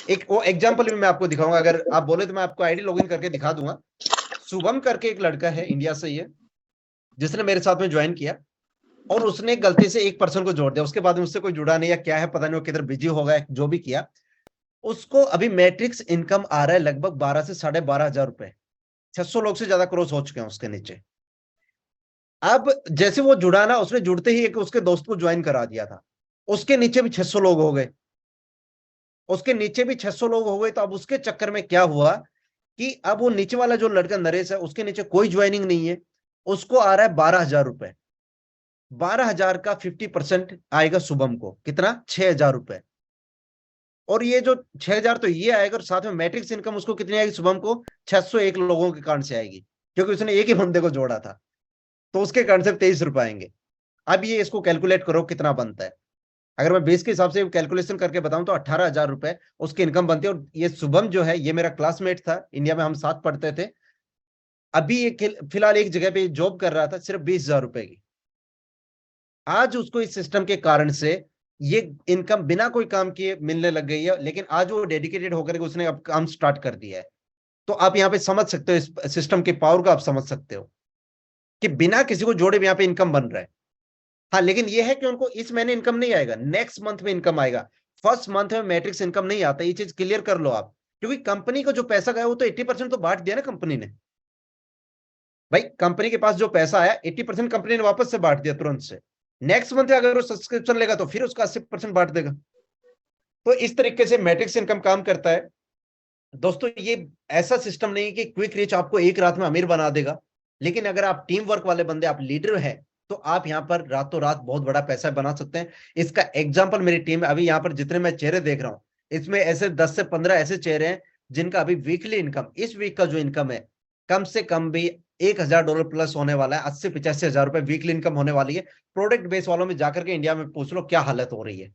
एक वो एग्जांपल भी मैं आपको दिखाऊंगा, अगर आप बोले तो मैं आपको आईडी लॉगिन करके दिखा दूंगा। शुभम करके एक लड़का है, इंडिया से ही है, जिसने मेरे साथ में ज्वाइन किया, और उसने गलती से एक पर्सन को जोड़ दिया, उसके बाद में उससे कोई जुड़ा नहीं या क्या है पता नहीं, वो किधर बिजी हो गया, जो भी किया। उसको अभी मैट्रिक्स इनकम आ रहा है लगभग 12 से 12,500 रुपए। 600 लोग से ज्यादा क्रॉस हो चुके हैं उसके नीचे। अब जैसे वो जुड़ा ना, उसने जुड़ते ही एक उसके दोस्त को ज्वाइन करा दिया था, उसके नीचे भी 600 लोग हो गए। उसके नीचे भी 600 लोग हो गए। तो अब उसके चक्कर में क्या हुआ कि अब वो नीचे वाला जो लड़का नरेश है, उसके नीचे कोई ज्वाइनिंग नहीं है, उसको आ रहा है 12,000 रुपए। 12,000 का 50% आएगा शुभम को, कितना? 6,000 रुपए। और ये जो 6,000 तो ये आएगा, और साथ में मैट्रिक्स इनकम उसको कितनी आएगी शुभम को? 601 लोगों के कारण से आएगी, क्योंकि उसने एक ही बंदे को जोड़ा था। तो उसके कारण से 23 रुपए आएंगे। अब ये इसको कैलकुलेट करो कितना बनता है। अगर मैं 20 के हिसाब से कैलकुलेशन करके बताऊं तो 18,000 रुपए उसकी इनकम बनती है। और ये शुभम जो है, ये मेरा क्लासमेट था, इंडिया में हम साथ पढ़ते थे। अभी ये फिलहाल एक जगह पे जॉब कर रहा था, सिर्फ 20,000 रुपए की। आज उसको इस सिस्टम के कारण से ये इनकम बिना कोई काम किए मिलने लग गई है। लेकिन आज वो डेडिकेटेड होकर के उसने अब काम स्टार्ट कर दिया है। तो आप यहाँ पे समझ सकते हो, इस सिस्टम के पावर को आप समझ सकते हो कि बिना किसी को जोड़े भी यहाँ पे इनकम बन रहा है। हाँ, लेकिन ये है कि उनको इस महीने इनकम नहीं आएगा, नेक्स्ट मंथ में इनकम आएगा। फर्स्ट मंथ में मैट्रिक्स इनकम नहीं आता, ये चीज क्लियर कर लो आप। क्योंकि कंपनी को जो पैसा गया वो तो 80% तो बांट दिया ना कंपनी ने। भाई कंपनी के पास जो पैसा आया, 80% कंपनी ने वापस से बांट दिया तुरंत से। नेक्स्ट मंथ अगर वो सब्सक्रिप्शन लेगा तो फिर उसका 80% बांट देगा। तो इस तरीके से मैट्रिक्स इनकम काम करता है दोस्तों। ये ऐसा सिस्टम नहीं है कि क्विक रिच आपको एक रात में अमीर बना देगा। लेकिन अगर आप टीम वर्क वाले बंदे, आप लीडर हैं, तो आप यहाँ पर रातों रात बहुत बड़ा पैसा बना सकते हैं। इसका एग्जाम्पल मेरी टीम है। अभी यहाँ पर जितने मैं चेहरे देख रहा हूँ, इसमें ऐसे 10 से 15 ऐसे चेहरे हैं जिनका अभी वीकली इनकम, इस वीक का जो इनकम है, कम से कम भी $1,000 प्लस होने वाला है। 80-85 हजार रुपए वीकली इनकम होने वाली है। प्रोडक्ट बेस वालों में जाकर के इंडिया में पूछ लो क्या हालत हो रही है।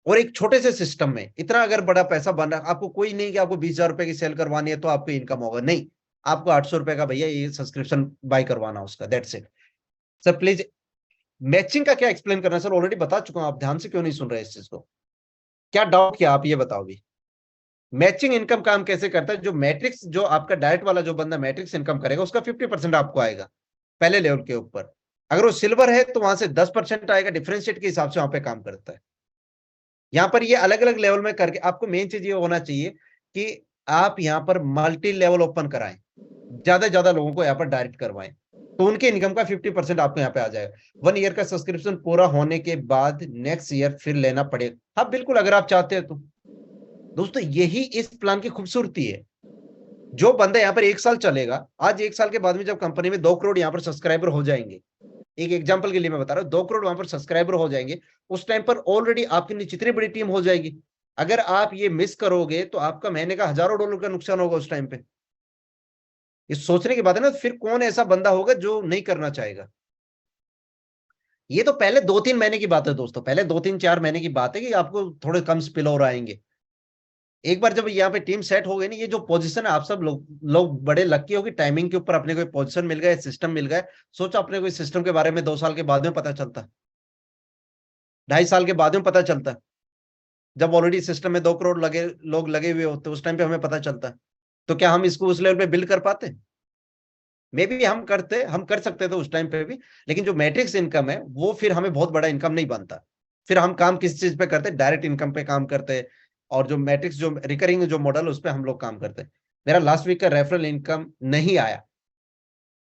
और एक छोटे से सिस्टम में इतना अगर बड़ा पैसा बन रहा है, आपको कोई नहीं कि आपको 20,000 रुपए की सेल करवानी है तो आपको इनकम होगा, नहीं। आपको 800 रुपए का भैया ये सब्सक्रिप्शन बाय करवाना उसका, that's it. Sir please, matching का क्या एक्सप्लेन करना है सर? ऑलरेडी बता चुका हूं, आप ध्यान से क्यों नहीं सुन रहे इस चीज को? क्या डाउट किया आप ये बताओ भी। मैचिंग इनकम काम कैसे करता है? जो मैट्रिक्स, जो आपका डायरेक्ट वाला जो बंदा मैट्रिक्स इनकम करेगा, उसका 50% आपको आएगा पहले लेवल के ऊपर। अगर वो सिल्वर है तो वहां से 10% आएगा, डिफरेंशिएट के हिसाब से वहां पे काम करता है। यहाँ पर ये अलग अलग लेवल में करके आपको मेन चीज ये होना चाहिए कि आप यहाँ पर मल्टी लेवल ओपन कराएं, ज्यादा से ज्यादा लोगों को यहाँ पर डायरेक्ट करवाएं, तो उनके इनकम का 50% आपको यहाँ पे आ जाएगा। 1 ईयर का सब्सक्रिप्शन पूरा होने के बाद नेक्स्ट ईयर फिर लेना पड़ेगा, हाँ बिल्कुल, अगर आप चाहते हैं तो। दोस्तों यही इस प्लान की खूबसूरती है। जो बंदा यहाँ पर 1 साल चलेगा, आज 1 साल के बाद में जब कंपनी में 2 करोड़ यहाँ पर सब्सक्राइबर हो जाएंगे, एक एग्जांपल के लिए मैं बता रहा हूँ, 2 करोड़ वहां पर सब्सक्राइबर हो जाएंगे, उस टाइम पर ऑलरेडी आपके नीचे इतनी बड़ी टीम हो जाएगी। अगर आप ये मिस करोगे तो आपका महीने का $1,000 का नुकसान होगा उस टाइम पे। ये सोचने की बात है ना, फिर कौन ऐसा बंदा होगा जो नहीं करना चाहेगा? ये तो पहले 2-3 महीने की बात है दोस्तों, पहले 2-3-4 महीने की बात है कि आपको थोड़े कम स्पिल ओवर आएंगे। एक बार जब यहाँ पे टीम सेट हो गई ना, ये जो पोजीशन है, आप सब लोग बड़े लकी हो कि टाइमिंग के ऊपर अपने को पोजीशन मिल गया, सिस्टम मिल गया। सोचो अपने को इस सिस्टम के बारे में 2 साल के बाद में पता चलता, 2.5 साल के बाद में पता चलता, जब ऑलरेडी सिस्टम में 2 करोड़ लोग लगे हुए होते, उस टाइम पे हमें पता चलता। तो क्या हम इसको उस लेवल पे बिल्ड कर पाते? मे बी हम कर सकते थे उस टाइम पे भी। लेकिन जो मैट्रिक्स इनकम है वो फिर हमें बहुत बड़ा इनकम नहीं बनता। फिर हम काम किस चीज पे करते? डायरेक्ट इनकम पे काम करते। और जो मैट्रिक्स जो रिकरिंग जो मॉडल, उस पर हम लोग काम करते। मेरा लास्ट वीक का रेफरल इनकम नहीं आया।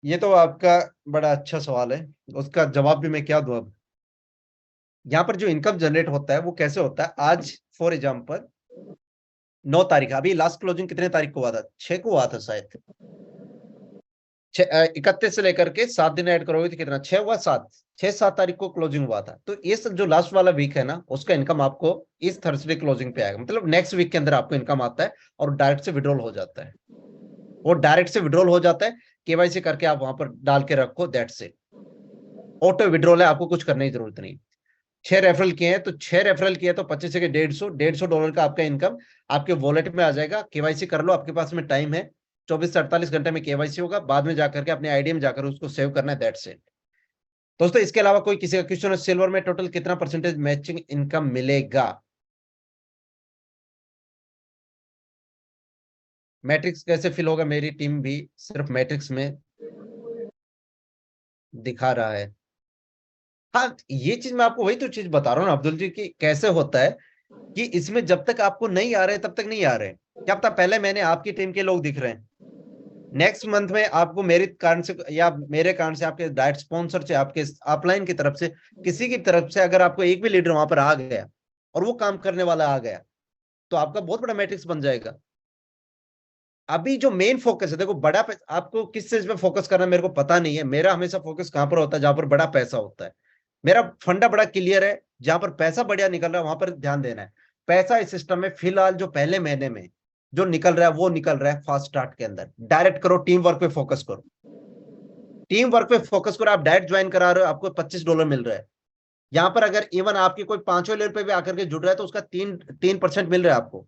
ये तो आपका बड़ा अच्छा सवाल है, उसका जवाब भी मैं क्या दूं अब। यहाँ पर जो इनकम जनरेट होता है वो कैसे होता है? आज फॉर एग्जाम्पल 9 तारीख, अभी लास्ट क्लोजिंग कितने तारीख को हुआ था? 6 को हुआ था शायद। 31 से लेकर के 7 दिन ऐड करोगे तो कितना? 6 हुआ, 7, 6-7 तारीख को क्लोजिंग हुआ था। तो ये सब जो लास्ट वाला वीक है ना, उसका इनकम आपको इस थर्सडे क्लोजिंग पे आएगा, मतलब नेक्स्ट वीक के अंदर आपको इनकम आता है। और डायरेक्ट से विड्रॉल हो जाता है। वो डायरेक्ट से विड्रॉल हो जाता है। केवाईसी करके आप वहां पर डाल के रखो, दैट्स इट। ऑटो विड्रॉल है, आपको कुछ करने की जरूरत नहीं। 6 रेफरल किए हैं तो 6 रेफरल किए तो 25 के 150 का आपका इनकम आपके वॉलेट में आ जाएगा। केवाईसी कर लो, आपके पास में टाइम है। 24 से 48 घंटे में केवाईसी होगा, बाद में जाकर के अपने आईडी में जाकर उसको सेव करना है, दैट्स इट। दोस्तों इसके अलावा कोई किसी का क्वेश्चन है? सिल्वर में टोटल कितना परसेंटेज मैचिंग इनकम मिलेगा? मैट्रिक्स कैसे फिल होगा, मेरी टीम भी सिर्फ मैट्रिक्स में दिखा रहा है। हाँ, ये चीज मैं आपको वही तो चीज बता रहा हूँ ना अब्दुल जी, कि कैसे होता है कि इसमें जब तक आपको नहीं आ रहे तब तक नहीं आ रहे। क्या पता पहले मैंने आपकी टीम के लोग दिख रहे हैं, नेक्स्ट मंथ में आपको मेरे कारण से या मेरे कारण से, आपके डायरेक्ट स्पॉन्सर से, आपके अपलाइन की तरफ से, किसी की तरफ से अगर आपको एक भी लीडर वहां पर आ गया और वो काम करने वाला आ गया, तो आपका बहुत बड़ा मैट्रिक्स बन जाएगा। अभी जो मेन फोकस है, देखो बड़ा आपको किस चीज पे फोकस करना है मेरे को पता नहीं है। मेरा हमेशा फोकस कहां पर होता है, जहां पर बड़ा पैसा होता है। मेरा फंडा बड़ा क्लियर है, जहां पर पैसा बढ़िया निकल रहा है वहां पर ध्यान देना है। पैसा इस सिस्टम में फिलहाल जो पहले महीने में जो निकल रहा है वो निकल रहा है फास्ट स्टार्ट के अंदर। डायरेक्ट करो, टीम वर्क पे फोकस करो, टीम वर्क पे फोकस करो। आप डायरेक्ट ज्वाइन करा रहे हो, आपको $25 मिल रहा है। यहाँ पर अगर इवन आपकी कोई 5वें पे भी आकर के जुड़ रहा है तो उसका 3% मिल रहा है आपको।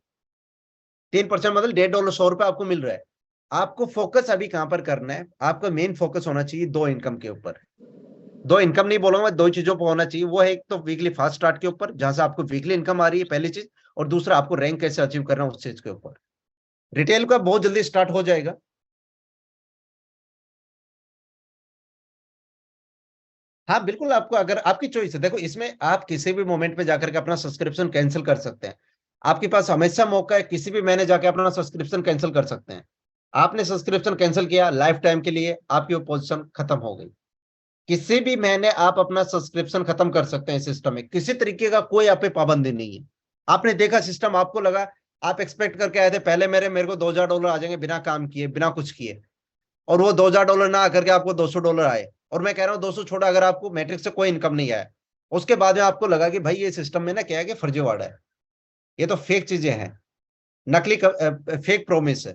3% मतलब $1.5 $100 आपको मिल रहा है। आपको फोकस अभी कहां पर करना है, आपका मेन फोकस होना चाहिए दो इनकम के ऊपर। दो इनकम नहीं बोलूंगा, दो चीजों पर होना चाहिए। वो है एक तो वीकली फास्ट स्टार्ट के ऊपर, जहां से आपको वीकली इनकम आ रही है, पहली चीज। और दूसरा, आपको रैंक कैसे अचीव करना है उस चीज के ऊपर। रिटेल का बहुत जल्दी स्टार्ट हो जाएगा। हाँ बिल्कुल, आपको अगर आपकी चॉइस है, देखो इसमें आप किसी भी मोमेंट पे जाकर के अपना सब्सक्रिप्शन कैंसिल कर सकते हैं। आपके पास हमेशा मौका है, किसी भी महीने जाके अपना सब्सक्रिप्शन कैंसिल कर सकते हैं। आपने सब्सक्रिप्शन कैंसिल किया, लाइफ टाइम के लिए आपकी वो पोजीशन खत्म हो गई। किसी भी महीने आप अपना सब्सक्रिप्शन खत्म कर सकते हैं सिस्टम में, किसी तरीके का कोई आप पे पाबंदी नहीं है। आपने देखा सिस्टम, आपको लगा, आप एक्सपेक्ट करके आए थे पहले मेरे को $2000 आ जाएंगे बिना काम किए, बिना कुछ किए, और वो $2000 ना आकर के आपको $200 आए। और मैं कह रहा हूँ 200 छोड़ा, अगर आपको मैट्रिक्स से कोई इनकम नहीं आया, उसके बाद में आपको लगा कि भाई ये सिस्टम में ना क्या है कि फर्जीवाड़ा है, ये तो फेक चीजें हैं, नकली फेक प्रोमिस है।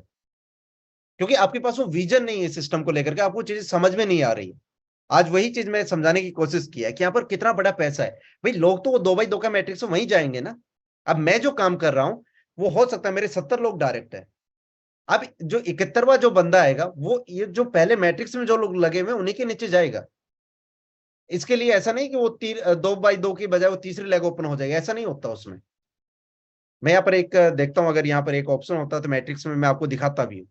क्योंकि आपके पास वो विजन नहीं है सिस्टम को लेकर के, आपको चीजें समझ में नहीं आ रही है। आज वही चीज मैं समझाने की कोशिश किया है कि यहाँ पर कितना बड़ा पैसा है। भाई लोग तो वो 2x2 का मैट्रिक्स वहीं जाएंगे ना। अब मैं जो काम कर रहा हूँ, वो हो सकता है मेरे 70 लोग डायरेक्ट है। अब जो 71वां जो बंदा आएगा, वो ये जो पहले मैट्रिक्स में जो लोग लगे हुए उन्हीं के नीचे जाएगा। इसके लिए ऐसा नहीं कि वो 2x2 की बजाय वो तीसरी लेग ओपन हो जाएगी, ऐसा नहीं होता उसमें। मैं यहाँ पर एक देखता हूँ, अगर यहाँ पर एक ऑप्शन होता तो मैट्रिक्स में मैं आपको दिखाता भी हूँ।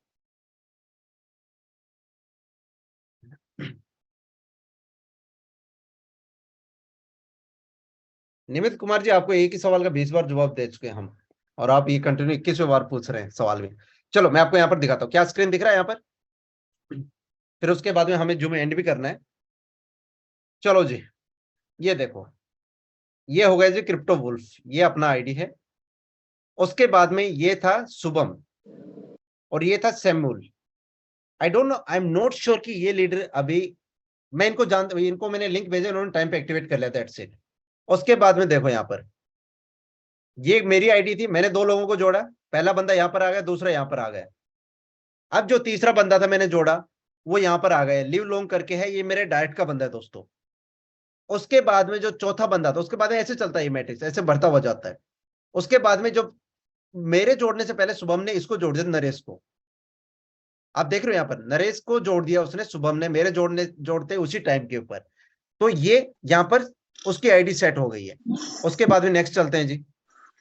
निमित कुमार जी, आपको एक ही सवाल का 20 बार जवाब दे चुके हैं हम, और आप ये कंटिन्यू 21वें बार पूछ रहे हैं सवाल में। चलो मैं आपको यहाँ पर दिखाता हूँ, क्या स्क्रीन दिख रहा है यहाँ पर? फिर उसके बाद में हमें जूम एंड भी करना है। चलो जी, ये देखो, ये हो गया जी क्रिप्टो वुल्फ, ये अपना आईडी है। उसके बाद में ये था शुभम, और ये था Samuel. I don't know, I am not sure कि ये लीडर अभी, मैं इनको जानता, इनको मैंने लिंक भेजा, उन्होंने टाइम पे एक्टिवेट कर लिया था, दैट्स इट। उसके बाद में देखो यहाँ पर, ये मेरी आईडी थी, मैंने दो लोगों को जोड़ा। पहला बंदा यहाँ पर आ गया, दूसरा यहाँ पर आ गया। अब जो तीसरा बंदा था मैंने जोड़ा, वो यहाँ पर आ गया, लिव लोंग करके है, ये मेरे डायरेक्ट का बंदा है दोस्तों। उसके बाद में जो चौथा बंदा था, उसके बाद में ऐसे चलता है ये मैट्रिक्स, ऐसे बढ़ता हुआ जाता है। उसके बाद में जो मेरे जोड़ने से पहले शुभम ने इसको जोड़ दिया, नरेश को। आप देख रहे हो यहाँ पर, नरेश को जोड़ दिया उसने, शुभम ने मेरे जोड़ते उसी टाइम के ऊपर। तो ये यहाँ पर उसकी आईडी सेट हो गई है। उसके बाद में नेक्स्ट चलते हैं जी,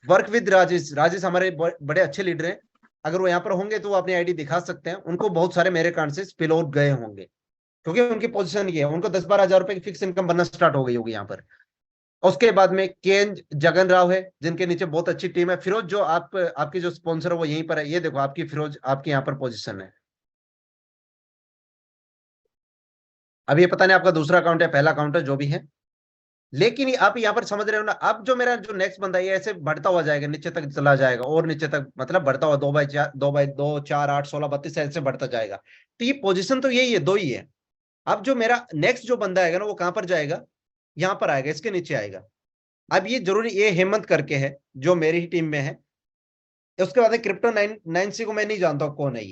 वर्क विद राजेश। राजेश हमारे बड़े अच्छे लीडर हैं, अगर वो यहाँ पर होंगे तो वो अपनी आईडी दिखा सकते हैं। उनको बहुत सारे मेरे कारण से स्पिल आउट गए होंगे, क्योंकि उनकी पोजीशन ये है, उनको 10-12 हजार रुपए की फिक्स इनकम बनना स्टार्ट हो गई होगी यहाँ पर। उसके बाद में केन जगन राव है, जिनके नीचे बहुत अच्छी टीम है। फिरोज जो आपकी जो स्पॉन्सर है वो यहीं पर है, ये देखो आपकी फिरोज आपकी यहाँ पर पोजीशन है। अब ये पता नहीं आपका दूसरा अकाउंट है, पहला अकाउंट है, जो भी है। लेकिन आप यहाँ पर समझ रहे हो ना, अब जो मेरा जो नेक्स्ट बंदा है, ये ऐसे बढ़ता हुआ जाएगा, नीचे तक चला जाएगा, और नीचे तक मतलब बढ़ता हुआ 2x4, 2x2, 4, 8, 16, 32 ऐसे बढ़ता जाएगा। तो ये पोजीशन तो यही है, दो ही है। अब जो मेरा नेक्स्ट जो बंदा आएगा ना, वो कहां पर जाएगा, यहाँ पर आएगा, इसके नीचे आएगा। अब ये जरूरी, ये हेमंत करके है, जो मेरी ही टीम में है। उसके बाद क्रिप्टो 9 को मैं नहीं जानता हूँ कौन है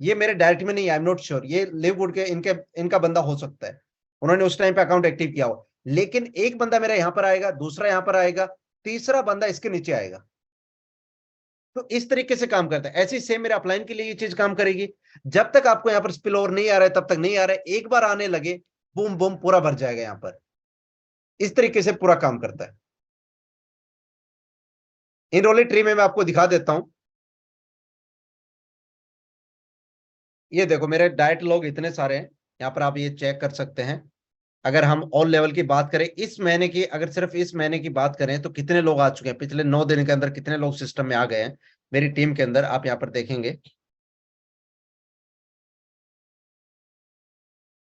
ये मेरे डायरेक्ट में नहीं, आई एम नॉट श्योर, ये लिववुड के इनका बंदा हो सकता है, उन्होंने उस टाइम पे अकाउंट एक्टिव किया हो। लेकिन एक बंदा मेरा यहां पर आएगा, दूसरा यहां पर आएगा, तीसरा बंदा इसके नीचे आएगा। तो इस तरीके से काम करता है। ऐसे ही सेम मेरे अपलाइन के लिए ये चीज काम करेगी। जब तक आपको यहाँ पर स्पिल ओवर नहीं आ रहा है तब तक नहीं आ रहा है, एक बार आने लगे, बूम बूम पूरा भर जाएगा यहाँ पर। इस तरीके से पूरा काम करता है। इन रोली ट्री में मैं आपको दिखा देता हूं। ये देखो मेरे डाइट लॉग इतने सारे हैं, यहाँ पर आप ये चेक कर सकते हैं। अगर हम ऑल लेवल की बात करें इस महीने की, अगर सिर्फ इस महीने की बात करें तो कितने लोग आ चुके हैं पिछले 9 दिन के अंदर, कितने लोग सिस्टम में आ गए हैं मेरी टीम के अंदर, आप यहाँ पर देखेंगे।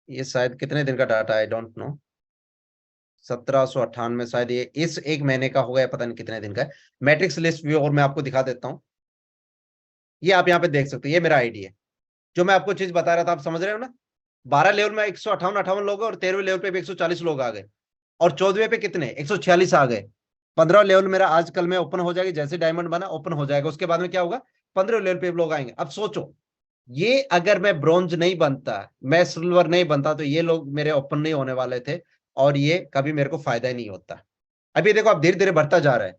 ये शायद कितने दिन का डाटा, आई डोंट नो, 1798 शायद, ये इस एक महीने का हो गया, पता नहीं कितने दिन का है। मैट्रिक्स लिस्ट व्यू और मैं आपको दिखा देता हूँ। ये आप यहाँ पे देख सकते हैं, ये मेरा आईडी है। जो मैं आपको चीज बता रहा था, आप समझ रहे हो ना। 12 लेवल में 158 लोग हैं, और 13वें लेवल पे भी 140 लोग आ गए, और 14वें पे कितने 146 आ गए। 15 लेवल मेरा आजकल में ओपन हो जाएगी, जैसे डायमंड बना ओपन हो जाएगा, उसके बाद में क्या होगा, 15 लेवल पे लोग आएंगे। अब सोचो, ये अगर मैं ब्रॉन्ज नहीं बनता, मैं सिल्वर नहीं बनता, तो ये लोग मेरे ओपन नहीं होने वाले थे, और ये कभी मेरे को फायदा ही नहीं होता। अभी देखो आप धीरे धीरे बढ़ता जा रहा है,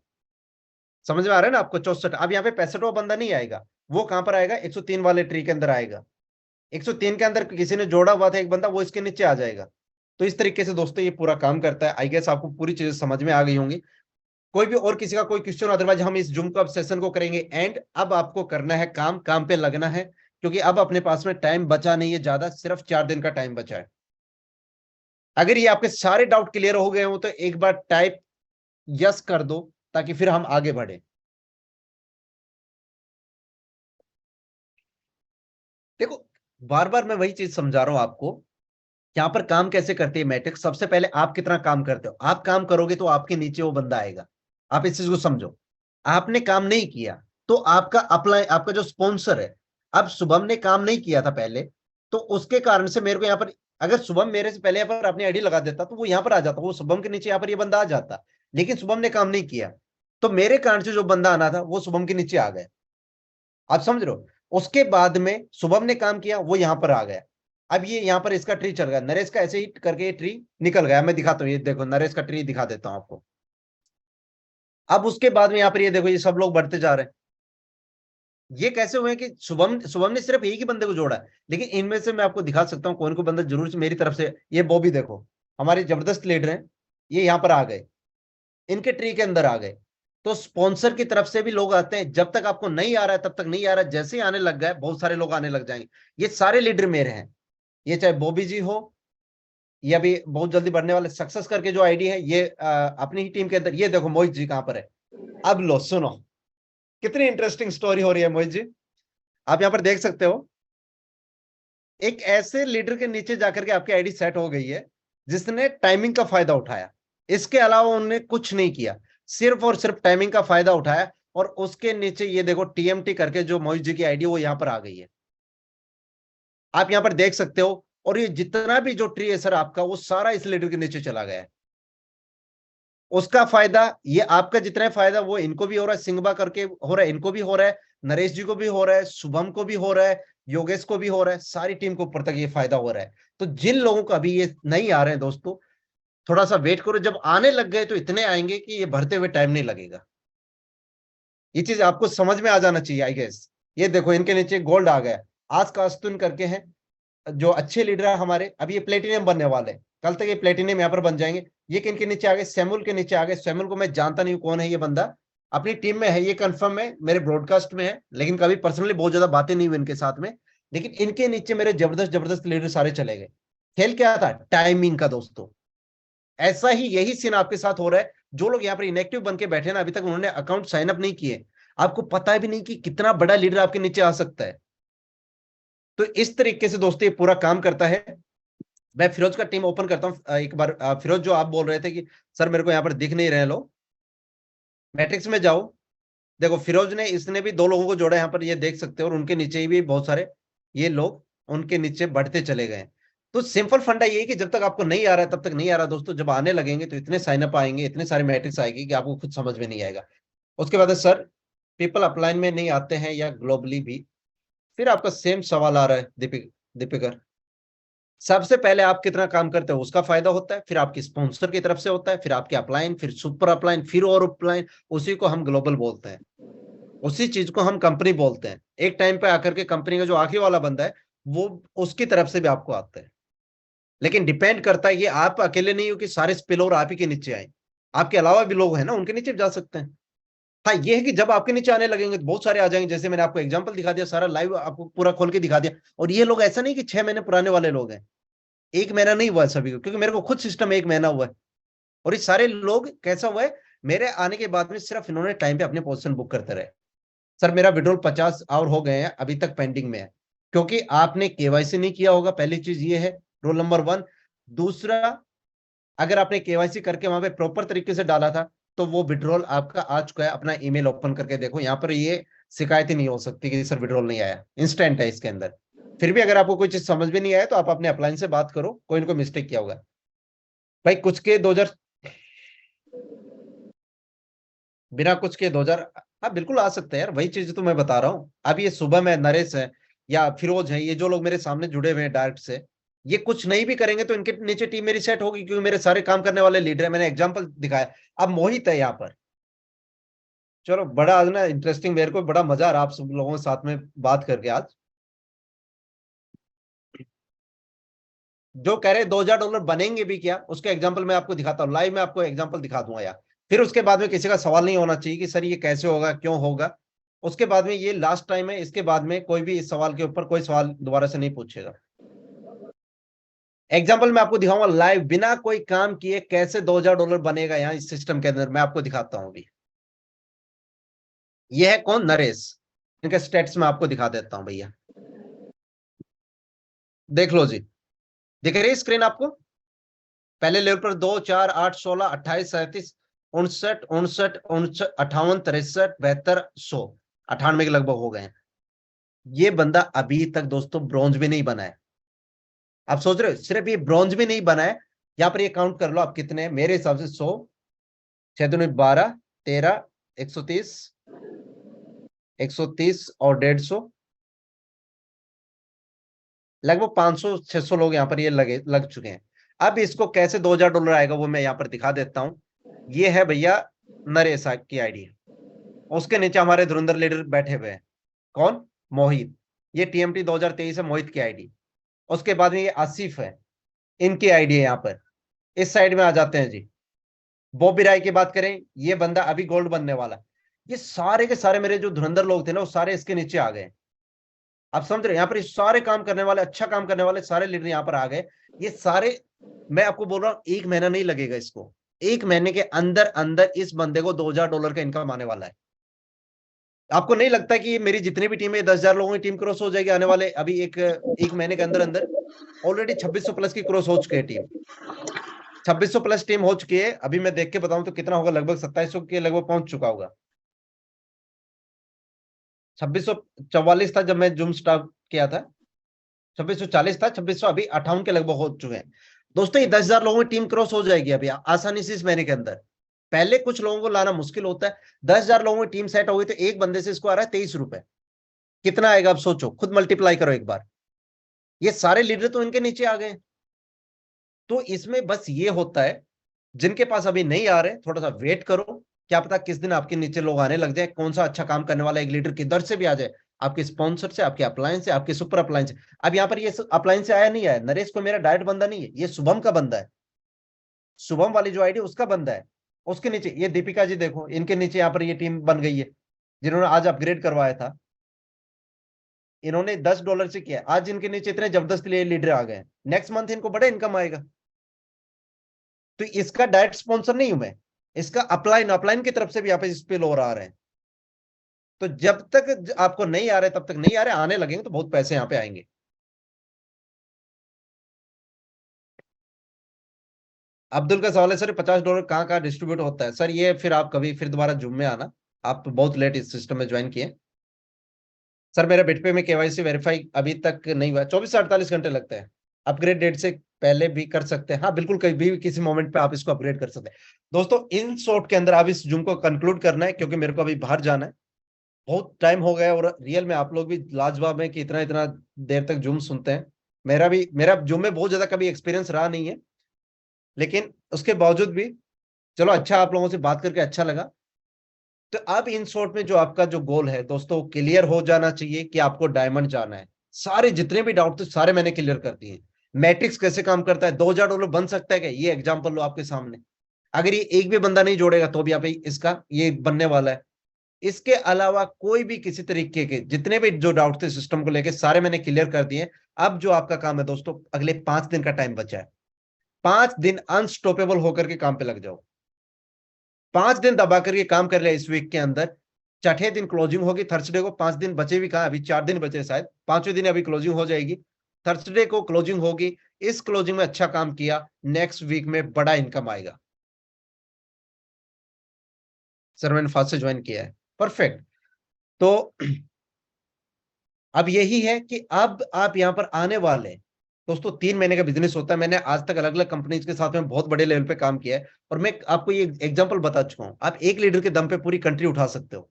समझ में आ रहा है ना आपको। 64, अब यहाँ पे 65वां बंदा नहीं आएगा, वो कहां पर आएगा, 103 वाले ट्री के अंदर आएगा। 103 के अंदर किसी ने जोड़ा हुआ था एक बंदा, वो इसके नीचे आ जाएगा। तो इस तरीके से दोस्तों ये पूरा काम करता है। आई गेस आपको पूरी चीजें समझ में आ गई होंगी। कोई भी और किसी का कोई क्वेश्चन, अदरवाइज हम इस जूम का सेशन को करेंगे एंड। अब आपको करना है काम, काम पे लगना है, क्योंकि अब अपने पास में टाइम बचा नहीं है ज्यादा, सिर्फ 4 दिन का टाइम बचा है। अगर ये आपके सारे डाउट क्लियर हो गए हो तो एक बार टाइप यस कर दो, ताकि फिर हम आगे बढ़े। देखो, बार बार मैं वही चीज समझा रहा हूं आपको, यहाँ पर काम कैसे करती है मैट्रिक्स। सबसे पहले आप कितना काम करते हो, आप काम करोगे तो आपके नीचे वो बंदा आएगा। आप इस चीज को समझो। आपने काम नहीं किया तो आपका अप्लाई, आपका जो स्पॉन्सर है, अब शुभम ने काम नहीं किया था पहले, तो उसके कारण से मेरे को यहाँ पर, अगर शुभम मेरे से पहले यहाँ पर अपनी आईडी लगा देता तो वो यहाँ पर आ जाता, वो शुभम के नीचे यहाँ पर ये बंदा आ जाता। लेकिन शुभम ने काम नहीं किया, तो मेरे कारण से जो बंदा आना था वो शुभम के नीचे आ गया। आप समझ रहे हो। उसके बाद में शुभम ने काम किया, वो यहां पर आ गया। अब ये यहां पर इसका ट्री चल गया, नरेश का ऐसे ही करके ये ट्री निकल गया। मैं दिखाता हूँ, ये देखो नरेश का ट्री दिखा देता हूं आपको। अब उसके बाद में यहाँ पर ये देखो, ये सब लोग बढ़ते जा रहे हैं। ये कैसे हुए कि शुभम शुभम ने सिर्फ एक ही बंदे को जोड़ा है, लेकिन इनमें से मैं आपको दिखा सकता हूँ कौन को बंदा जरूर से मेरी तरफ से। ये बॉबी देखो, हमारे जबरदस्त लीडर हैं, ये यहाँ पर आ गए, इनके ट्री के अंदर आ गए। तो स्पॉन्सर की तरफ से भी लोग आते हैं, जब तक आपको नहीं आ रहा है तब तक नहीं आ रहा है, जैसे ही आने लग गए बहुत सारे लोग आने लग जाएंगे। ये सारे लीडर मेरे हैं, ये चाहे बॉबी जी हो, ये अभी बहुत जल्दी बढ़ने वाले सक्सेस करके जो आईडी है, ये अपनी ही टीम के अंदर। ये देखो मोहित जी कहां पर है। अब लो सुनो, कितनी इंटरेस्टिंग स्टोरी हो रही है मोहित जी। आप यहाँ पर देख सकते हो, एक ऐसे लीडर के नीचे जाकर के आपकी आईडी सेट हो गई है, जिसने टाइमिंग का फायदा उठाया। इसके अलावा उन्होंने कुछ नहीं किया, सिर्फ और सिर्फ टाइमिंग का फायदा उठाया। और उसके नीचे ये देखो टीएमटी करके जो मोहित जी की आईडी वो यहां पर आ गई है, आप यहां पर देख सकते हो। और ये जितना भी जो ट्री है सर आपका, वो सारा इस लीडर के नीचे चला गया है। उसका फायदा, ये आपका जितना फायदा वो इनको भी हो रहा है, सिंगबा करके हो रहा है, इनको भी हो रहा है, नरेश जी को भी हो रहा है, शुभम को भी हो रहा है, योगेश को भी हो रहा है, सारी टीम को ऊपर तक ये फायदा हो रहा है। तो जिन लोगों को अभी ये नहीं आ रहे हैं दोस्तों, थोड़ा सा वेट करो, जब आने लग गए तो इतने आएंगे कि ये भरते हुए टाइम नहीं लगेगा। ये चीज आपको समझ में आ जाना चाहिए आई गेस। ये देखो इनके नीचे गोल्ड आ गया, आज कास्तून करके हैं जो अच्छे लीडर है हमारे, अभी ये प्लेटिनियम बनने वाले हैं, कल तक ये प्लेटिनियम यहाँ पर बन जाएंगे। ये किन के नीचे आ गए, सैमुअल के नीचे आ गए। सैमुअल को मैं जानता नहीं हूँ कौन है ये बंदा, अपनी टीम में है ये कंफर्म है, मेरे ब्रॉडकास्ट में है, लेकिन कभी पर्सनली बहुत ज्यादा बातें नहीं हुई इनके साथ में। लेकिन इनके नीचे मेरे जबरदस्त जबरदस्त लीडर सारे चले गए। खेल क्या था, टाइमिंग का दोस्तों। ऐसा ही यही सीन आपके साथ हो रहा है। जो लोग यहाँ पर इनएक्टिव बन के बैठे ना, अभी तक उन्होंने अकाउंट साइन अप नहीं किए, आपको पता भी नहीं कि कितना बड़ा लीडर आपके नीचे आ सकता है। तो इस तरीके से दोस्तों ये पूरा काम करता है। मैं फिरोज का टीम ओपन करता हूँ एक बार। फिरोज, जो आप बोल रहे थे कि सर मेरे को यहाँ पर दिख नहीं रहे लोग, मैट्रिक्स में जाओ। देखो फिरोज ने, इसने भी 2 लोगों को जोड़ा यहाँ पर, ये देख सकते हो, और उनके नीचे भी बहुत सारे ये लोग उनके नीचे बढ़ते चले गए। तो सिंपल फंडा ये है कि जब तक आपको नहीं आ रहा है तब तक नहीं आ रहा दोस्तों, जब आने लगेंगे तो इतने साइनअप आएंगे, इतने सारे मैट्रिक्स आएंगे कि आपको खुद समझ में नहीं आएगा। उसके बाद सर पीपल अपलाइन में नहीं आते हैं या ग्लोबली भी, फिर आपका सेम सवाल आ रहा है दीपिकर। सबसे पहले आप कितना काम करते हो उसका फायदा होता है, फिर आपकी स्पॉन्सर की तरफ से होता है, फिर आपके अपलाइन, फिर सुपर अपलाइन, फिर और अपलाइन। उसी को हम ग्लोबल बोलते हैं, उसी चीज को हम कंपनी बोलते हैं। एक टाइम पे आकर के कंपनी का जो आखिरी वाला बंदा है, वो उसकी तरफ से भी आपको आता है। लेकिन डिपेंड करता है, ये आप अकेले नहीं हो कि सारे स्पिल और आप ही के नीचे आए, आपके अलावा भी लोग हैं ना, उनके नीचे भी जा सकते हैं। हाँ, ये है कि जब आपके नीचे आने लगेंगे तो बहुत सारे आ जाएंगे, जैसे मैंने आपको एग्जांपल दिखा दिया, सारा लाइव आपको पूरा खोल के दिखा दिया। और ये लोग ऐसा नहीं कि 6 महीने पुराने वाले लोग हैं, 1 महीना नहीं हुआ है सभी को, क्योंकि मेरे को खुद सिस्टम 1 महीना हुआ है। और ये सारे लोग कैसा हुआ है, मेरे आने के बाद में सिर्फ इन्होंने टाइम पे अपने पोजीशन बुक करते रहे। सर मेरा विड्रॉल 50 आवर हो गए हैं, अभी तक पेंडिंग में है, क्योंकि आपने केवाईसी नहीं किया होगा, पहली चीज ये है, रूल नंबर 1। दूसरा, अगर आपने केवाईसी करके वहां पे प्रॉपर तरीके से डाला था तो वो विड्रॉल आपका आ चुका है। अपना ईमेल ओपन करके देखो, यहाँ पर ये शिकायत ही नहीं हो सकती कि सर विड्रॉल नहीं आया, इंस्टेंट है इसके अंदर। फिर भी अगर आपको कोई चीज समझ में नहीं आया तो आप अपने अपलाइन से बात करो, कोई ना कोई मिस्टेक किया होगा। भाई कुछ के 2000, बिना कुछ के 2000, हाँ बिल्कुल आ सकते हैं यार, वही चीज तो मैं बता रहा हूँ। अब ये सुबह में नरेश है या फिरोज है, ये जो लोग मेरे सामने जुड़े हुए हैं डायरेक्ट से, ये कुछ नहीं भी करेंगे तो इनके नीचे टीम मेरी सेट होगी, क्योंकि मेरे सारे काम करने वाले लीडर है, मैंने एग्जांपल दिखाया। अब मोहित है यहाँ पर, चलो बड़ा आज ना इंटरेस्टिंग, मेरे को बड़ा मजा आ रहा आप सब लोगों के साथ में बात करके आज। जो कह रहे $2000 बनेंगे भी क्या, उसके एग्जाम्पल मैं आपको दिखाता हूँ लाइव में, आपको एग्जाम्पल दिखा दूंगा यार। फिर उसके बाद में किसी का सवाल नहीं होना चाहिए कि सर ये कैसे होगा, क्यों होगा। उसके बाद में ये लास्ट टाइम है, इसके बाद में कोई भी इस सवाल के ऊपर कोई सवाल दोबारा से नहीं पूछेगा। एग्जाम्पल मैं आपको दिखाऊंगा लाइव, बिना कोई काम किए कैसे $2000 बनेगा यहाँ इस सिस्टम के अंदर, मैं आपको दिखाता हूँ अभी। ये है कौन, नरेश। इनके स्टेट्स में आपको दिखा देता हूँ भैया, देख लो जी। दिख रही है स्क्रीन आपको? पहले लेवल पर 2, 4, 8, 16, 28, 37, 59, 59, 59, 58, 63, 72, 100, 98 के लगभग हो गए हैं। ये बंदा अभी तक दोस्तों ब्रॉन्ज भी नहीं बना है। आप सोच रहे हो सिर्फ ये ब्रॉन्ज भी नहीं बना है, यहाँ पर ये काउंट कर लो आप कितने, मेरे हिसाब से 100, 6 दूनी 12, 13, 130, 130 और 150, लगभग 500 600 लोग यहाँ पर ये लग चुके हैं। अब इसको कैसे $2000 आएगा वो मैं यहाँ पर दिखा देता हूँ। ये है भैया नरेश की आईडी, उसके नीचे हमारे धुरंधर लीडर बैठे हुए हैं। कौन? मोहित। ये टीएमटी 2023 है, मोहित की आईडी। उसके बाद में ये आसिफ है, इनकी आईडी है यहाँ पर। इस साइड में आ जाते हैं जी। बॉबी राय की बात करें, ये बंदा अभी गोल्ड बनने वाला। ये सारे के सारे मेरे जो धुरंधर लोग थे ना, वो सारे इसके नीचे आ गए। आप समझ रहे, यहाँ पर सारे काम करने वाले, अच्छा काम करने वाले सारे लीडर यहाँ पर आ गए। ये सारे, मैं आपको बोल रहा हूँ 1 महीना नहीं लगेगा इसको, 1 महीने के अंदर अंदर इस बंदे को $2000 का इनकम आने वाला है। आपको नहीं लगता कि मेरी जितनी भी टीम है 10,000 लोगों की टीम क्रॉस हो जाएगी आने वाले अभी एक महीने के अंदर अंदर? ऑलरेडी 2600 प्लस की क्रॉस हो चुकी है टीम, 2600 प्लस टीम हो चुकी है। अभी मैं देख के बताऊं तो कितना होगा, लगभग 2700 के लगभग पहुंच चुका होगा। 2644 था जब मैं जूम स्टार्ट किया था, 2640 था, 2600 अभी 58 के लगभग हो चुके हैं। दोस्तों ये 10,000 लोगों की टीम क्रॉस हो जाएगी अभी आसानी से इस महीने के अंदर। पहले कुछ लोगों को लाना मुश्किल होता है। 10,000 लोगों की टीम सेट हो गई तो एक बंदे से इसको आ रहा है ₹23। कितना आएगा आप सोचो, खुद मल्टीप्लाई करो एक बार। ये सारे लीडर तो इनके नीचे आ गए। तो इसमें बस ये होता है, जिनके पास अभी नहीं आ रहे थोड़ा सा वेट करो, क्या पता किस दिन आपके नीचे लोग आने लग जाए। कौन सा अच्छा काम करने वाला एक लीडर किधर से भी आ जाए, आपके स्पॉन्सर से, आपके अप्लायंस से, आपके सुपर अप्लायंस से। अब यहाँ पर ये अप्लायंस से आया नहीं है, नरेश को मेरा डायरेक्ट बंदा नहीं है, ये शुभम का बंदा है। शुभम वाली जो आईडी उसका बंदा है। उसके नीचे ये दीपिका जी देखो, इनके नीचे यहाँ पर ये टीम बन गई है, जिन्होंने आज अपग्रेड करवाया था। इन्होंने $10 से किया, आज इनके नीचे इतने जबरदस्त लीडर आ गए। नेक्स्ट मंथ इनको बड़ा इनकम आएगा। तो इसका डायरेक्ट स्पॉन्सर नहीं हूं मैं, इसका अपलाइन अपलाइन की तरफ से भी यहाँ पे स्पिल हो रहा है। तो जब तक आपको नहीं आ रहे तब तक नहीं आ रहे, आने लगेंगे तो बहुत पैसे यहाँ पे आएंगे। अब्दुल का सवाल है सर $50 कहाँ कहाँ डिस्ट्रीब्यूट होता है? सर ये फिर आप कभी फिर दोबारा जूम में आना, आप बहुत लेट इस सिस्टम में ज्वाइन किए। सर मेरा बिटपे में केवाईसी वेरीफाई अभी तक नहीं हुआ, 24 से 48 घंटे लगते हैं। अपग्रेड डेट से पहले भी कर सकते हैं, हाँ बिल्कुल, कहीं भी किसी मोमेंट पे आप इसको अपग्रेड कर सकते हैं। दोस्तों इन शॉर्ट के अंदर आप इस जूम को कंक्लूड करना है, क्योंकि मेरे को अभी बाहर जाना है, बहुत टाइम हो गया। और रियल में आप लोग भी लाजवाब है कि इतना इतना देर तक जूम सुनते हैं। मेरा जूम में बहुत ज्यादा कभी एक्सपीरियंस रहा नहीं है, लेकिन उसके बावजूद भी चलो अच्छा, आप लोगों से बात करके अच्छा लगा। तो अब इन शॉर्ट में जो आपका जो गोल है दोस्तों, क्लियर हो जाना चाहिए कि आपको डायमंड जाना है। सारे जितने भी डाउट थे सारे मैंने क्लियर कर दिए। मैट्रिक्स कैसे काम करता है, $2000 बन सकता है क्या, ये एग्जाम्पल लो आपके सामने। अगर ये एक भी बंदा नहीं जोड़ेगा तो भी आप इसका ये बनने वाला है। इसके अलावा कोई भी किसी तरीके के जितने भी जो डाउट थे सिस्टम को लेके सारे मैंने क्लियर कर दिए। अब जो आपका काम है दोस्तों, अगले 5 दिन का टाइम बचा है, 5 दिन अनस्टॉपेबल होकर के काम पे लग जाओ। 5 दिन दबा करके काम कर लिया इस वीक के अंदर, छठे दिन क्लोजिंग होगी थर्सडे को। 5 दिन बचे भी कहा, अभी 4 दिन बचे शायद, 5वें दिन अभी क्लोजिंग हो जाएगी, थर्सडे को क्लोजिंग होगी। इस क्लोजिंग में अच्छा काम किया, नेक्स्ट वीक में बड़ा इनकम आएगा। सर मैंने फास्ट से ज्वाइन किया है, परफेक्ट। तो अब यही है कि अब आप यहां पर आने वाले दोस्तों, 3 महीने का बिजनेस होता है। मैंने आज तक अलग अलग कंपनीज के साथ में बहुत बड़े लेवल पे काम किया है, और मैं आपको ये एग्जांपल बता चुका हूं, आप एक लीडर के दम पे पूरी कंट्री उठा सकते हो।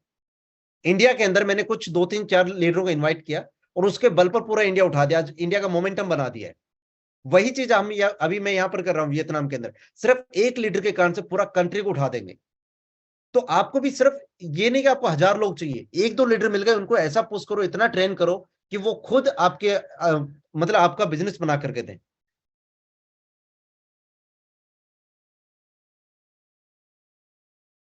इंडिया के अंदर मैंने कुछ 2 3 4 लीडरों को इन्वाइट किया और उसके बल पर पूरा इंडिया उठा दिया, आज इंडिया का मोमेंटम बना दिया है। वही चीज हम अभी मैं यहां पर कर रहा हूं वियतनाम के अंदर, सिर्फ एक लीडर के कारण से पूरा कंट्री को उठा देंगे। तो आपको भी सिर्फ ये नहीं कि आपको 1000 लोग चाहिए, 1 2 लीडर मिल गए, उनको ऐसा पुश करो, इतना ट्रेन करो कि वो खुद आपके मतलब आपका बिजनेस बना करके दें।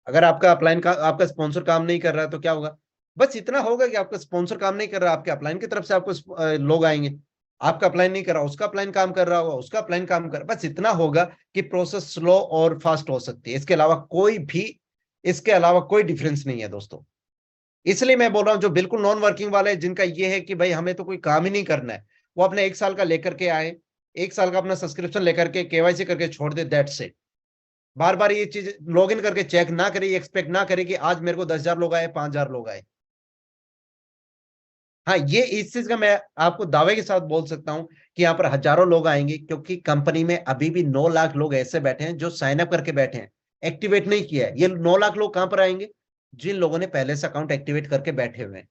अगर आपका अपलाइन का आपका स्पॉन्सर काम नहीं कर रहा है तो क्या होगा? बस इतना होगा कि आपका स्पॉन्सर काम नहीं कर रहा, आपके अपलाइन की तरफ से आपको लोग आएंगे। आपका अपलाइन नहीं कर रहा, उसका अपलाइन काम कर रहा होगा, उसका अपलाइन काम कर, बस इतना होगा कि प्रोसेस स्लो और फास्ट हो सकती है। इसके अलावा कोई डिफरेंस नहीं है दोस्तों। इसलिए मैं बोल रहा हूं जो बिल्कुल नॉन वर्किंग वाले हैं, जिनका ये है कि भाई हमें तो कोई काम ही नहीं करना है, वो अपने 1 साल का लेकर के आए, 1 साल का अपना सब्सक्रिप्शन लेकर के केवाईसी करके छोड़ दे, दैट्स इट। बार बार ये चीज लॉग इन करके चेक ना करे, एक्सपेक्ट ना करे कि आज मेरे को 10,000 लोग आए, 5,000 लोग आए। हाँ, ये इस चीज का मैं आपको दावे के साथ बोल सकता हूं कि यहाँ पर हजारों लोग आएंगे, क्योंकि कंपनी में अभी भी 9 लाख लोग ऐसे बैठे हैं जो साइन अप करके बैठे हैं, एक्टिवेट नहीं किया है। ये 9 लाख लोग कहां पर आएंगे? जिन लोगों ने पहले से अकाउंट एक्टिवेट करके बैठे हुए हैं।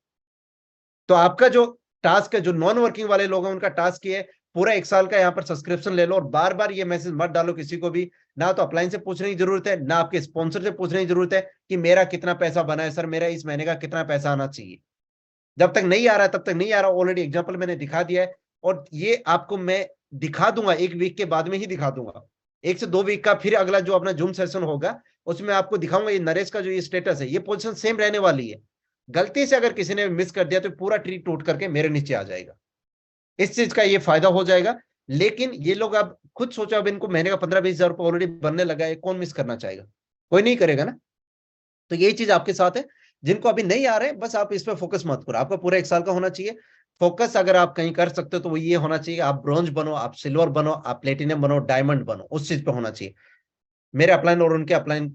तो आपका जो टास्क है, जो नॉन वर्किंग वाले लोग हैं, उनका टास्क ये है, पूरा 1 साल का यहाँ पर सब्सक्रिप्शन ले लो और बार बार ये मैसेज मत डालो किसी को भी। ना तो अपलाइन से पूछने की जरूरत है, ना आपके स्पॉन्सर से पूछने की जरूरत है कि मेरा कितना पैसा बना है सर, मेरा इस महीने का कितना पैसा आना चाहिए। जब तक नहीं आ रहा है तब तक नहीं आ रहा। ऑलरेडी एग्जाम्पल मैंने दिखा दिया है, और ये आपको मैं दिखा दूंगा, 1 वीक के बाद में ही दिखा दूंगा। 1 से 2 वीक का फिर अगला जो अपना जूम सेशन होगा, उसमें आपको दिखाऊंगा ये नरेश का जो ये स्टेटस है, ये पोजीशन सेम रहने वाली है। गलती से अगर किसी ने मिस कर दिया तो पूरा ट्री टूट करके मेरे नीचे आ जाएगा। इस चीज का ये फायदा हो जाएगा। लेकिन ये लोग अब खुद सोचो, अब इनको महीने का 15-20 हजार रुपये ऑलरेडी बनने लगा है, कौन मिस करना चाहेगा? कोई नहीं करेगा ना। तो यही चीज आपके साथ है। जिनको अभी नहीं आ रहे बस आप इस पर फोकस मत करो, आपका पूरा 1 साल का होना चाहिए फोकस। अगर आप कहीं कर सकते हो तो वो ये होना चाहिए, आप ब्रॉन्ज बनो, आप सिल्वर बनो, आप प्लेटिनम बनो, डायमंड बनो, उस चीज पे होना चाहिए। मेरे अपलाइन और उनके अपलाइन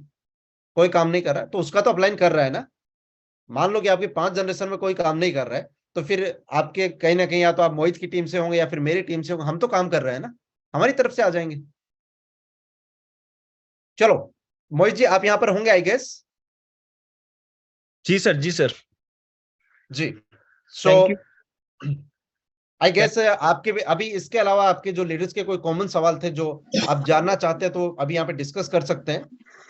कोई काम नहीं कर रहा है तो उसका तो अपलाइन कर रहा है ना। मान लो कि आपकी 5 जनरेशन में कोई काम नहीं कर रहा है, तो फिर आपके कहीं ना कहीं या तो आप मोहित की टीम से होंगे या फिर मेरी टीम से होंगे, हम तो काम कर रहे हैं ना, हमारी तरफ से आ जाएंगे। चलो मोहित जी, आप यहां पर होंगे आई गेस। जी सर, जी सर। जी। So thank you. I guess आपके भी अभी इसके अलावा आपके जो लीडर्स के कोई कॉमन सवाल थे जो आप जानना चाहते हैं, तो अभी यहाँ पे डिस्कस कर सकते हैं।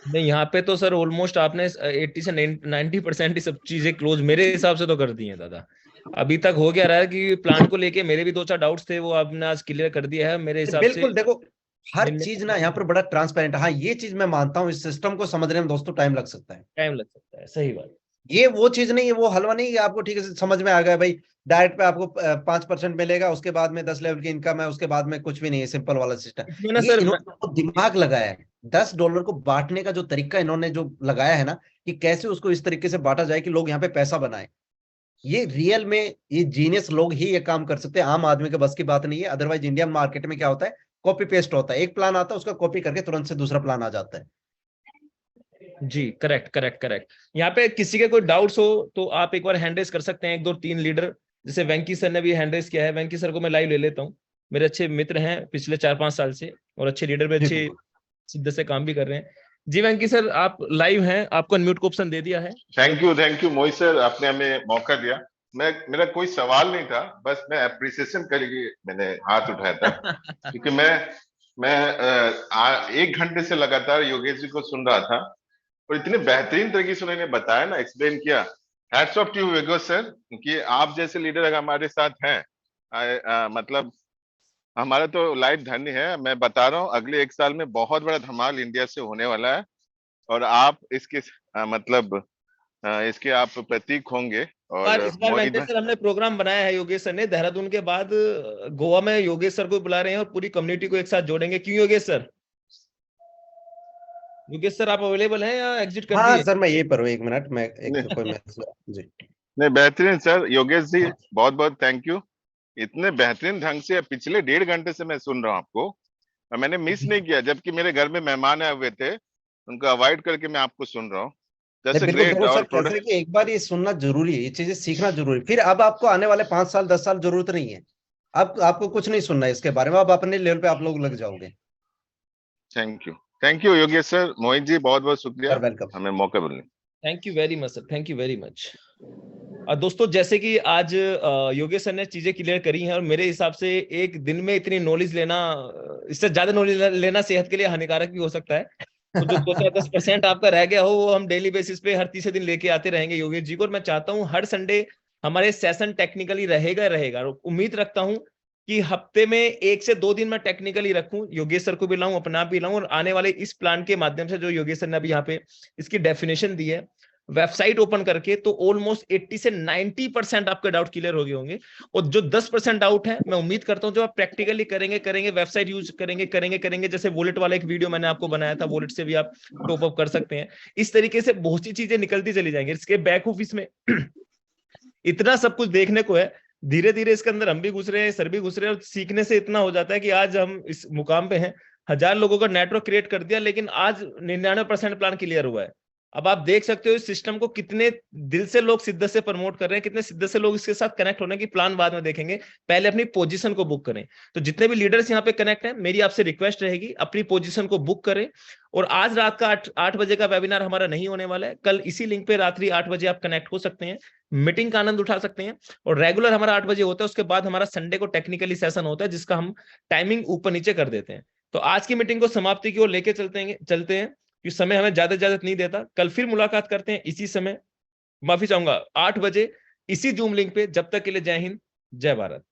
नहीं, यहाँ पे तो सर ऑलमोस्ट आपने 80 से 90% ही सब चीजें क्लोज मेरे हिसाब से तो कर दी हैं दादा। अभी तक हो क्या रहा है कि प्लांट को लेके मेरे भी 2 4 डाउट्स थे, वो आपने आज क्लियर कर दिया है मेरे हिसाब से। बिल्कुल, देखो हर मिलने चीज ना यहाँ पर बड़ा ट्रांसपेरेंट है। हाँ, ये चीज मैं मानता हूँ, इस सिस्टम को समझने में दोस्तों टाइम लग सकता है। टाइम लग सकता है, सही बात। ये वो चीज नहीं है, वो हलवा नहीं है आपको ठीक से समझ में आ गया भाई। डायरेक्ट पे आपको 5% मिलेगा, उसके बाद में 10 लेवल की इनकम है, उसके बाद में कुछ भी नहीं है, सिंपल वाला सिस्टम। इसमें ना ये सर इन्होंने जो दिमाग लगाया है, $10 को बांटने का जो तरीका इन्होंने जो लगाया है ना, कि कैसे उसको इस तरीके से बांटा जाए कि लोग यहाँ पे पैसा बनाए, ये रियल में ये जीनियस लोग ही ये काम कर सकते हैं। आम आदमी के बस की बात नहीं है। अदरवाइज इंडियन मार्केट में क्या होता है, कॉपी पेस्ट होता है, एक प्लान आता है उसका कॉपी करके तुरंत से दूसरा प्लान आ जाता है। जी, करेक्ट करेक्ट करेक्ट। यहाँ पे किसी के कोई डाउट्स हो तो आप एक बार हैंड रेस कर सकते हैं, 1 2 3 लीडर। जैसे वेंकी सर ने भी हैंड रेस किया है, वेंकी सर को मैं लाइव ले लेता हूँ। मेरे अच्छे मित्र हैं पिछले 4 5 साल से, और अच्छे लीडर भी, जी अच्छे शिद्दत से काम भी कर रहे हैं। जी वेंकी सर, आप लाइव हैं, आपको अनम्यूट को ऑप्शन दे दिया है। थैंक यू मोहित सर, आपने हमें मौका दिया। मेरा कोई सवाल नहीं था, बस मैं अप्रिसिएशन के लिए मैंने हाथ उठाया था। क्योंकि मैं 1 घंटे से लगातार योगेश जी को सुन रहा था, और इतने बेहतरीन तरीके से उन्होंने बताया ना, एक्सप्लेन किया। Hats off to you Yogesh sir, क्योंकि आप जैसे लीडर अगर हमारे साथ हैं, मतलब हमारा तो लाइफ धन्य है। मैं बता रहा हूँ, अगले 1 साल में बहुत बड़ा धमाल इंडिया से होने वाला है, और आप इसके मतलब इसके आप प्रतीक होंगे। पर और इस बार मोहित वेंकटेश भाई, सर हमने प्रोग्राम बनाया है योगेश सर ने, देहरादून के बाद गोवा में योगेश सर को बुला रहे हैं और पूरी कम्युनिटी को एक साथ जोड़ेंगे। क्यों योगेश सर? योगेश सर आप अवेलेबल हैं या एग्जिट कर हाँ दिए? सर, मैं यही पर हूँ, 1 मिनट, मैं एक नहीं कोई मैसेज जी। नहीं, बेहतरीन सर, योगेश जी बहुत बहुत थैंक यू। इतने बेहतरीन ढंग से पिछले 1.5 घंटे से मैं सुन रहा हूँ आपको, और मैंने मिस नहीं किया, जबकि मेरे घर में मेहमान आए हुए थे, उनको अवॉइड करके मैं आपको सुन रहा हूँ। नहीं, दैट्स अ बिल्कुल ग्रेट। देखो सर, और कैसे है कि एक बार ये सुनना जरूरी है, ये चीजें सीखना जरूरी है। फिर अब आपको आने वाले 5 साल 10 साल जरूरत नहीं है, अब आपको कुछ नहीं सुनना है इसके बारे में, अब अपने लेवल पे आप लोग लग जाओगे। Thank you Yogesh sir. Mohit ji बहुत बहुत शुक्रिया वेलकम। हमें मौका मिलने। Thank you very much sir, thank you very much. दोस्तों, जैसे कि आज योगेश सर ने चीजें क्लियर करी हैं, और मेरे हिसाब से एक दिन में इतनी नॉलेज लेना, इससे ज्यादा नॉलेज लेना सेहत के लिए हानिकारक भी हो सकता है। तो जो 2 से 10% आपका रह गया हो, वो हम डेली बेसिस पे हर तीसरे दिन लेके आते रहेंगे योगेश जी को। और मैं चाहता हूँ हर संडे हमारे सेशन टेक्निकली रहेगा। और उम्मीद रखता हूँ कि हफ्ते में 1 से 2 दिन मैं टेक्निकली रखूं, योगेश सर को भी लाऊं, अपना आप भी लाऊं, और आने वाले इस प्लान के माध्यम से जो योगेश सर ने अभी यहाँ पे इसकी डेफिनेशन दी है वेबसाइट ओपन करके, तो ऑलमोस्ट 80 से 90% आपके डाउट क्लियर हो गए होंगे। और जो 10% डाउट है, मैं उम्मीद करता हूं जो आप प्रैक्टिकली करेंगे, वेबसाइट यूज करेंगे, जैसे वॉलेट वाला एक वीडियो मैंने आपको बनाया था, वॉलेट से भी आप टॉप अप कर सकते हैं। इस तरीके से बहुत सी चीजें निकलती चली जाएंगी। इसके बैक ऑफिस में इतना सब कुछ देखने को है, धीरे धीरे इसके अंदर हम भी घुस रहे हैं, सर भी घुस रहे हैं, और सीखने से इतना हो जाता है कि आज हम इस मुकाम पे हैं। 1000 लोगों का नेटवर्क क्रिएट कर दिया, लेकिन आज 99% प्लान क्लियर हुआ है। अब आप देख सकते हो इस सिस्टम को कितने दिल से लोग शिद्दत से प्रमोट कर रहे हैं, कितने शिद्दत से लोग इसके साथ कनेक्ट होने की प्लान बाद में देखेंगे, पहले अपनी पोजीशन को बुक करें। तो जितने भी लीडर्स यहाँ पे कनेक्ट हैं, मेरी आपसे रिक्वेस्ट रहेगी, अपनी पोजीशन को बुक करें। और आज रात का 8 बजे का वेबिनार हमारा नहीं होने वाला है, कल इसी लिंक पे रात्रि 8 बजे आप कनेक्ट हो सकते हैं, मीटिंग का आनंद उठा सकते हैं। और रेगुलर हमारा 8 बजे होता है, उसके बाद हमारा संडे को टेक्निकली सेशन होता है, जिसका हम टाइमिंग ऊपर नीचे कर देते हैं। तो आज की मीटिंग को समाप्ति की ओर लेके चलते हैं, कि समय हमें ज्यादा इजाजत नहीं देता। कल फिर मुलाकात करते हैं इसी समय, माफी चाहूंगा 8 बजे इसी जूम लिंक पे। जब तक के लिए जय हिंद, जय भारत।